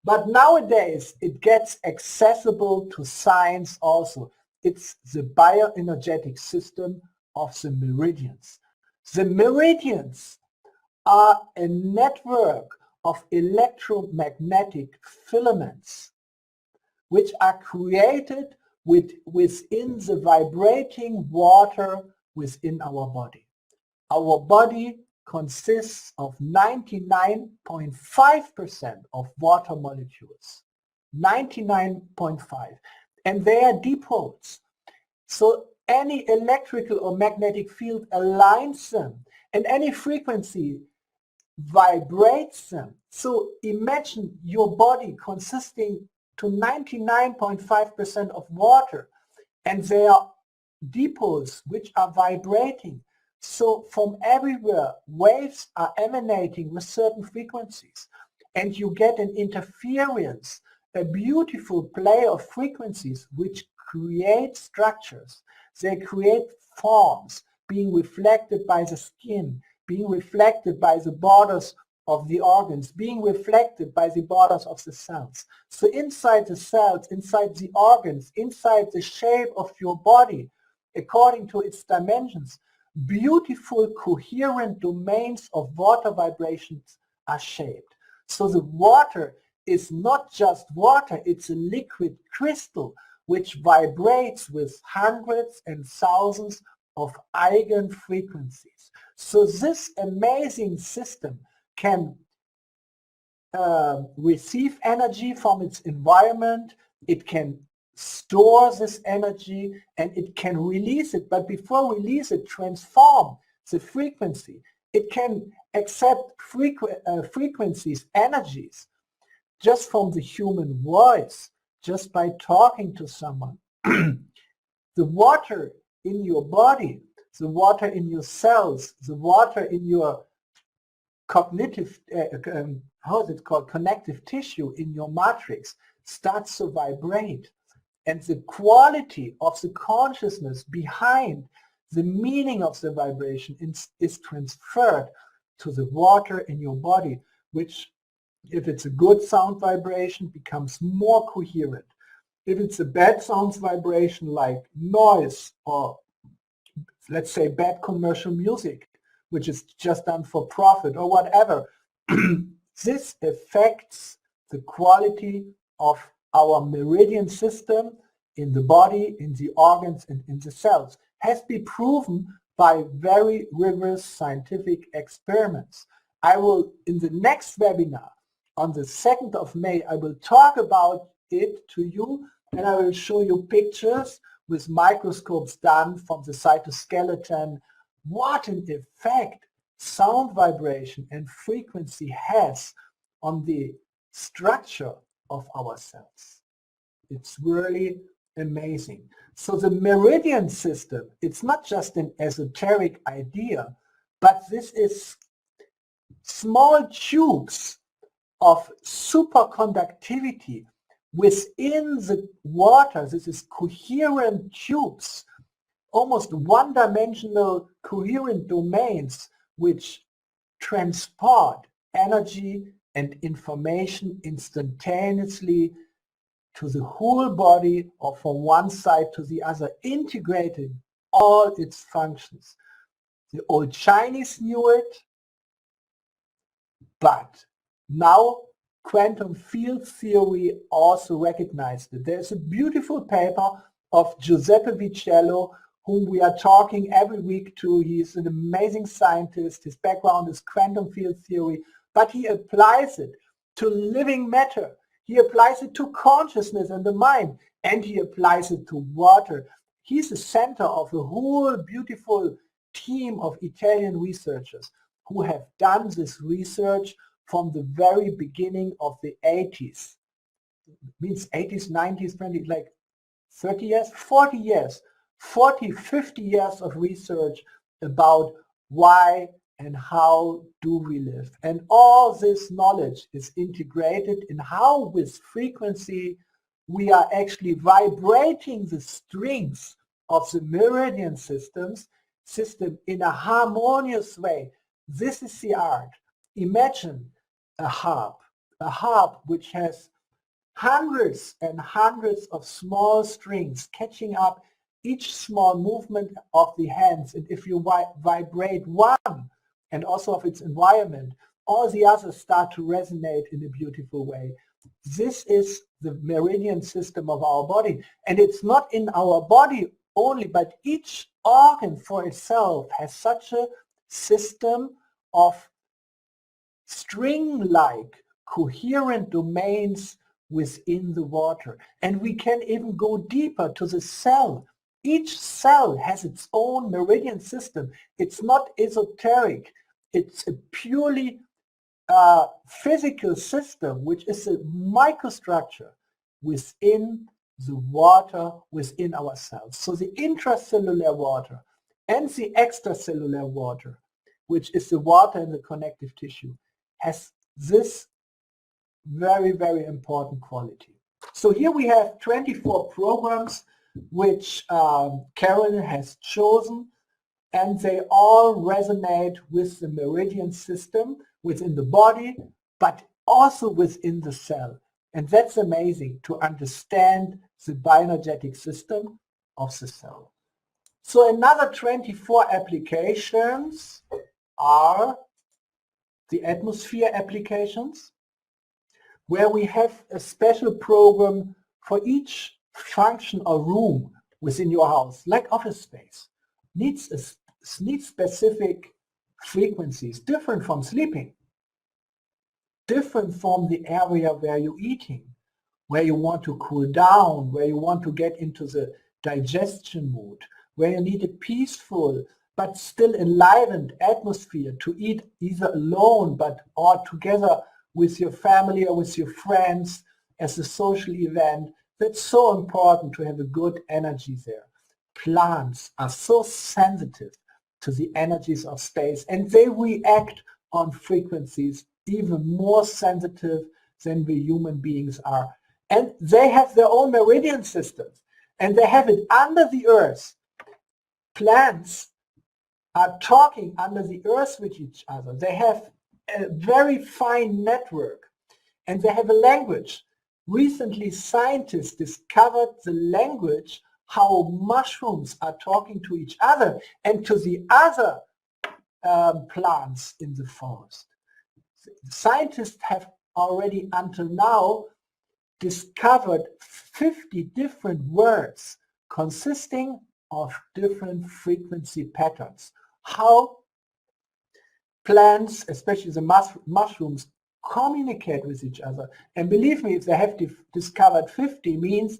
But nowadays it gets accessible to science also. It's the bioenergetic system of the meridians. The meridians are a network of electromagnetic filaments which are created within the vibrating water within our body. Our body consists of 99.5% of water molecules. 99.5. And they are dipoles. So any electrical or magnetic field aligns them, and any frequency vibrates them. So imagine your body consisting to 99.5% of water, and they are dipoles which are vibrating. So from everywhere, waves are emanating with certain frequencies, and you get an interference, a beautiful play of frequencies which create structures. They create forms being reflected by the skin, being reflected by the borders of the organs, being reflected by the borders of the cells. So inside the cells, inside the organs, inside the shape of your body, according to its dimensions, beautiful coherent domains of water vibrations are shaped. So the water is not just water, it's a liquid crystal which vibrates with hundreds and thousands of eigen frequencies. So this amazing system can receive energy from its environment, it can store this energy, and it can release it. But before release it, transform the frequency. It can accept frequencies, energies, just from the human voice, just by talking to someone. The water in your body, the water in your cells, the water in your cognitive, how is it called, connective tissue in your matrix starts to vibrate. And the quality of the consciousness behind the meaning of the vibration is transferred to the water in your body, which, if it's a good sound vibration, becomes more coherent. If it's a bad sound vibration like noise or, let's say, bad commercial music, which is just done for profit or whatever, this affects the quality of our meridian system in the body, in the organs, and in the cells. Has been proven by very rigorous scientific experiments. I will, in the next webinar, on the 2nd of May, I will talk about it to you, and I will show you pictures with microscopes done from the cytoskeleton. What an effect sound vibration and frequency has on the structure of our cells. It's really amazing. So the meridian system, it's not just an esoteric idea, but this is small tubes of superconductivity within the water. This is coherent tubes, almost one-dimensional coherent domains which transport energy and information instantaneously to the whole body or from one side to the other, integrating all its functions. The old Chinese knew it, but now quantum field theory also recognized it. There's a beautiful paper of Giuseppe Vicello, whom we are talking every week to. He's an amazing scientist. His background is quantum field theory, but he applies it to living matter. He applies it to consciousness and the mind, and he applies it to water. He's the center of a whole beautiful team of Italian researchers who have done this research from the very beginning of the 80s. It means 80s, 90s, 20s, like 30 years, 40 years, 40, 50 years of research about why and how do we live. And all this knowledge is integrated in how with frequency we are actually vibrating the strings of the meridian system in a harmonious way. This is the art. Imagine a harp a harp which has hundreds and hundreds of small strings catching up each small movement of the hands, and if you vibrate one and also of its environment, all the others start to resonate in a beautiful way. This is the meridian system of our body, and it's not in our body only, but each organ for itself has such a system of string-like coherent domains within the water. And we can even go deeper to the cell. Each cell has its own meridian system. It's not esoteric. It's a purely physical system, which is a microstructure within the water within our cells. So the intracellular water and the extracellular water, which is the water in the connective tissue, has this very, very important quality. So here we have 24 programs which Carolyn has chosen, and they all resonate with the meridian system within the body, but also within the cell. And that's amazing to understand the bioenergetic system of the cell. So another 24 applications are the atmosphere applications, where we have a special program for each function or room within your house, like office space, needs specific frequencies, different from sleeping, different from the area where you're eating, where you want to cool down, where you want to get into the digestion mood, where you need a peaceful but still enlivened atmosphere to eat either alone or together with your family or with your friends as a social event. That's so important to have a good energy there. Plants are so sensitive to the energies of space, and they react on frequencies even more sensitive than we human beings are. And they have their own meridian systems, and they have it under the earth. Plants are talking under the earth with each other. They have a very fine network, and they have a language. Recently, scientists discovered the language how mushrooms are talking to each other and to the other plants in the forest. Scientists have already until now discovered 50 different words consisting of different frequency patterns. How plants, especially the mushrooms, communicate with each other. And believe me, if they have discovered 50, means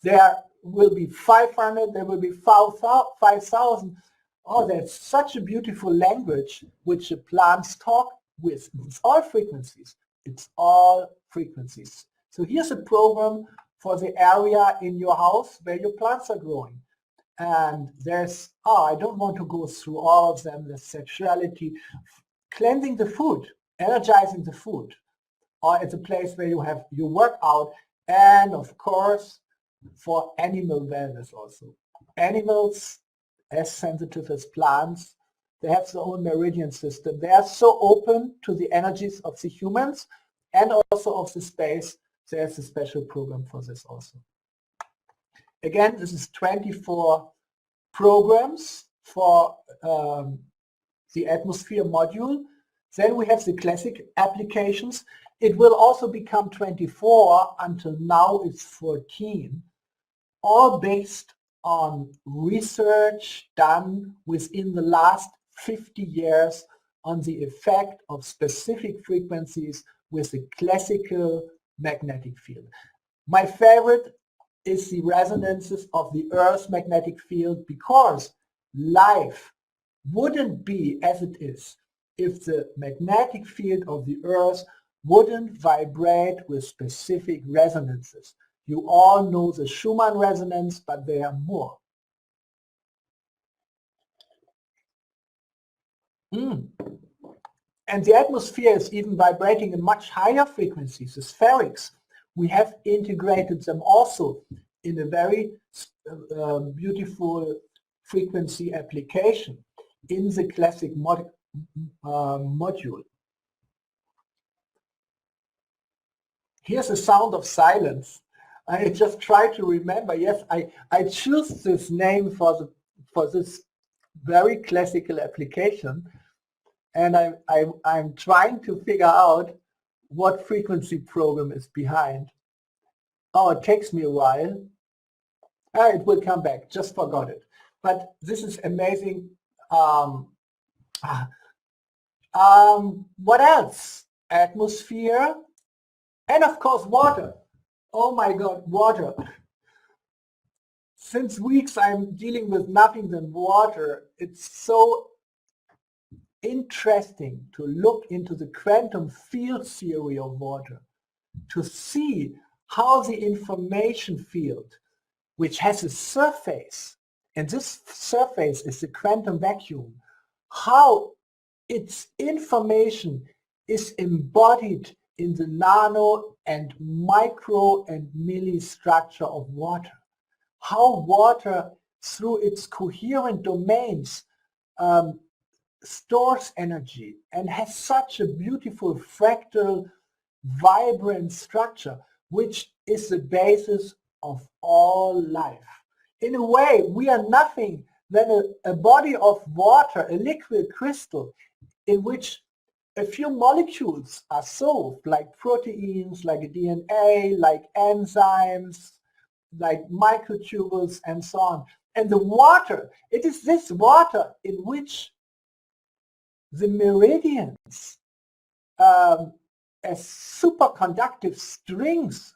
there will be 500, there will be 5,000. Oh, that's such a beautiful language which the plants talk with. It's all frequencies. It's all frequencies. So here's a program for the area in your house where your plants are growing. And there's, I don't want to go through all of them, the sexuality, cleansing the food, energizing the food, or it's a place where you have your workout, and of course for animal wellness also. Animals, as sensitive as plants, they have their own meridian system. They are so open to the energies of the humans and also of the space. There's a special program for this also. Again, this is 24 programs for the atmosphere module. Then we have the classic applications. It will also become 24. Until now it's 14, all based on research done within the last 50 years on the effect of specific frequencies with the classical magnetic field. My favorite is the resonances of the Earth's magnetic field, because life wouldn't be as it is if the magnetic field of the Earth wouldn't vibrate with specific resonances. You all know the Schumann resonance, but there are more. And the atmosphere is even vibrating in much higher frequencies, the spherics. We have integrated them also in a very beautiful frequency application in the classic module. Here's the sound of silence. I just try to remember. Yes, I choose this name for this very classical application, and I'm trying to figure out what frequency program is behind. Oh, it takes me a while. It will come back. Just forgot it. But this is amazing. What else? Atmosphere, and of course water. Oh my God, water. Since weeks I'm dealing with nothing than water. It's so interesting to look into the quantum field theory of water, to see how the information field, which has a surface, and this surface is the quantum vacuum, how its information is embodied in the nano and micro and milli structure of water. How water, through its coherent domains, stores energy and has such a beautiful fractal, vibrant structure, which is the basis of all life. In a way, we are nothing than a body of water, a liquid crystal, in which a few molecules are solved, like proteins, like DNA, like enzymes, like microtubules, and so on. And the water, it is this water in which the meridians, as superconductive strings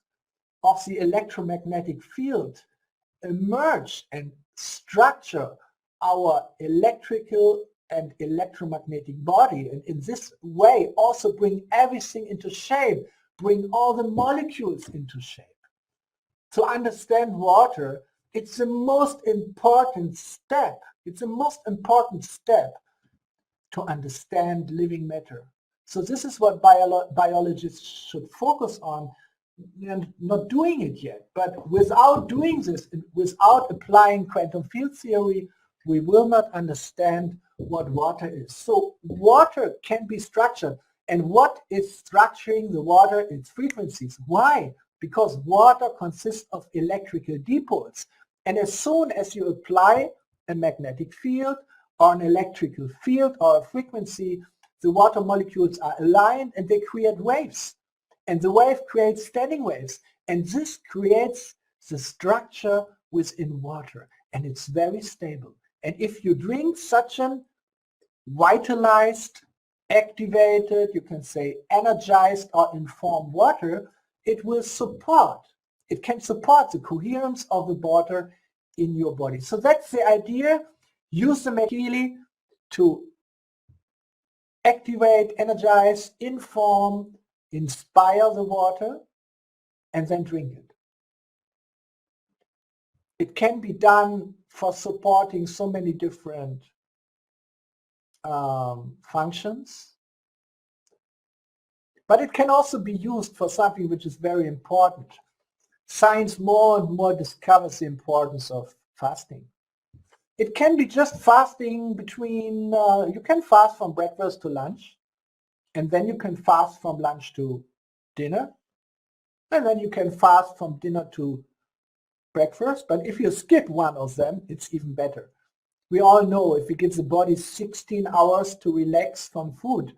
of the electromagnetic field, emerge and structure our electrical and electromagnetic body, and in this way also bring everything into shape, bring all the molecules into shape. To understand water, it's the most important step. It's the most important step to understand living matter. So this is what biologists should focus on, and not doing it yet. But without doing this, without applying quantum field theory, we will not understand what water is. So water can be structured. And what is structuring the water? Its frequencies. Why? Because water consists of electrical dipoles. And as soon as you apply a magnetic field or an electrical field or a frequency, the water molecules are aligned and they create waves. And the wave creates standing waves. And this creates the structure within water. And it's very stable. And if you drink such an vitalized, activated, you can say energized or informed water, it will support, it can support the coherence of the water in your body. So that's the idea. Use the Maghealy to activate, energize, inform, inspire the water, and then drink it. It can be done for supporting so many different functions, but it can also be used for something which is very important. Science more and more discovers the importance of fasting. It can be just fasting between, you can fast from breakfast to lunch, and then you can fast from lunch to dinner, and then you can fast from dinner to breakfast. But if you skip one of them, it's even better. We all know if we give the body 16 hours to relax from food,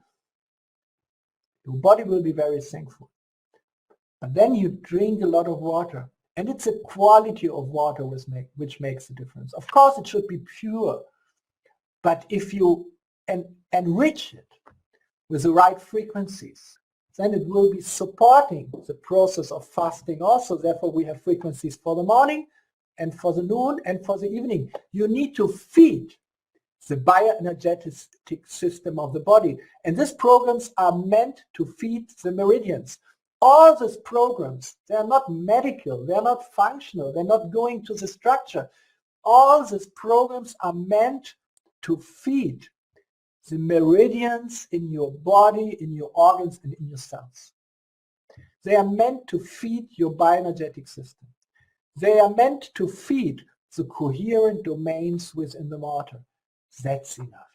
the body will be very thankful. But then you drink a lot of water, and it's the quality of water which makes the difference. Of course, it should be pure, but if you enrich it with the right frequencies, then it will be supporting the process of fasting also. Therefore, we have frequencies for the morning and for the noon and for the evening. You need to feed the bioenergetic system of the body. And these programs are meant to feed the meridians. All these programs, they are not medical, they are not functional, they're not going to the structure. All these programs are meant to feed the meridians in your body, in your organs, and in your cells. They are meant to feed your bioenergetic system. They are meant to feed the coherent domains within the water. That's enough.